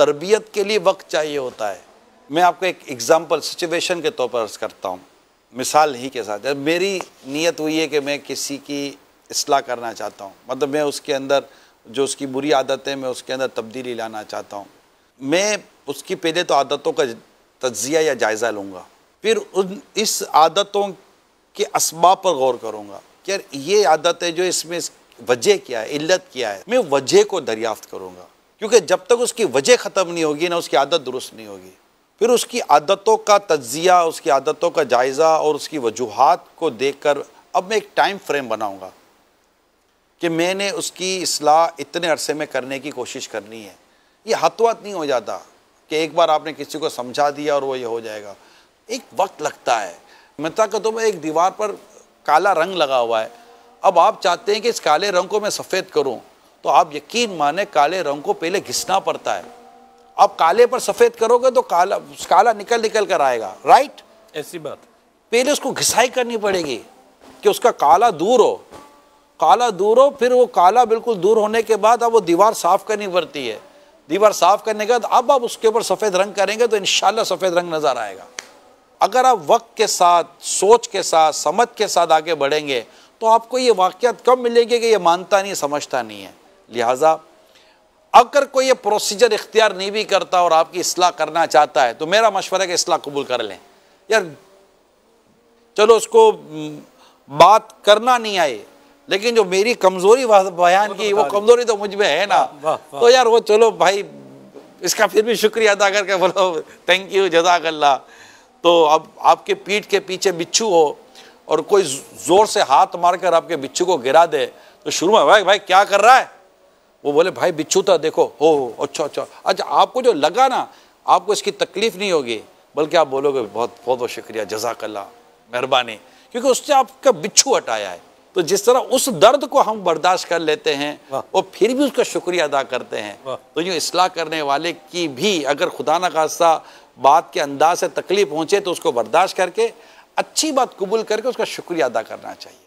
तरबियत के लिए वक्त चाहिए होता है। मैं आपको एक एग्जांपल सिचुएशन के तौर पर अर्ज़ करता हूँ, मिसाल ही के साथ। मेरी नीयत हुई है कि मैं किसी की इस्लाह करना चाहता हूँ, मतलब मैं उसके अंदर जो उसकी बुरी आदत है मैं उसके अंदर तब्दीली लाना चाहता हूँ। मैं उसकी पहले तो आदतों का तज्ज़िया या जायज़ा लूँगा, फिर इस आदतों के असबाब पर गौर करूँगा कि यार ये आदत है, जो इसमें वजह क्या है, इल्लत क्या है, मैं वजह को दरियाफ्त करूँगा, क्योंकि जब तक उसकी वजह ख़त्म नहीं होगी ना उसकी आदत दुरुस्त नहीं होगी। फिर उसकी आदतों का तज्ज़िया, उसकी आदतों का जायज़ा और उसकी वजूहात को देखकर अब मैं एक टाइम फ्रेम बनाऊँगा कि मैंने उसकी इस्लाह इतने अरसे में करने की कोशिश करनी है। ये हाथों-हाथ नहीं हो जाता कि एक बार आपने किसी को समझा दिया और वो ये हो जाएगा, एक वक्त लगता है। मिसाल के तौर पर एक दीवार पर काला रंग लगा हुआ है, अब आप चाहते हैं कि इस काले रंग को मैं सफ़ेद करूं, तो आप यकीन माने काले रंग को पहले घिसना पड़ता है। आप काले पर सफ़ेद करोगे तो काला निकल कर आएगा, राइट? ऐसी बात, पहले उसको घिसाई करनी पड़ेगी कि उसका काला दूर हो, काला दूर हो। फिर वो काला बिल्कुल दूर होने के बाद अब वो दीवार साफ़ करनी पड़ती है। दीवार साफ़ करने के बाद अब आप उसके ऊपर सफ़ेद रंग करेंगे तो इंशाल्लाह सफ़ेद रंग नज़र आएगा। अगर आप वक्त के साथ, सोच के साथ, समझ के साथ आगे बढ़ेंगे तो आपको ये वाक़यात कब मिलेंगे कि ये मानता नहीं, समझता नहीं है। लिहाजा अगर कोई ये प्रोसीजर इख्तियार नहीं भी करता और आपकी इस्लाह करना चाहता है तो मेरा मशवरा है कि इस्लाह कबूल कर लें। यार चलो उसको बात करना नहीं आए, लेकिन जो मेरी कमज़ोरी बयान की वो कमज़ोरी तो मुझ में है ना, तो यार वो चलो भाई इसका फिर भी शुक्रिया अदा करके बोलो थैंक यू, जज़ाकल्लाह। तो अब आपके पीठ के पीछे बिच्छू हो और कोई ज़ोर से हाथ मारकर आपके बिच्छू को गिरा दे तो शुरू में भाई भाई क्या कर रहा है, वो बोले भाई बिच्छू था देखो, हो अच्छा अच्छा अच्छा, आपको जो लगा ना आपको इसकी तकलीफ़ नहीं होगी, बल्कि आप बोलोगे बहुत बहुत शुक्रिया, जज़ाकल्लाह, मेहरबानी, क्योंकि उससे आपका बिच्छू हटाया है। तो जिस तरह उस दर्द को हम बर्दाश्त कर लेते हैं और फिर भी उसका शुक्रिया अदा करते हैं, तो यूँ इस्लाह करने वाले की भी अगर खुदा न खास्ता बात के अंदाज से तकलीफ पहुँचे तो उसको बर्दाश्त करके अच्छी बात कबूल करके उसका शुक्रिया अदा करना चाहिए।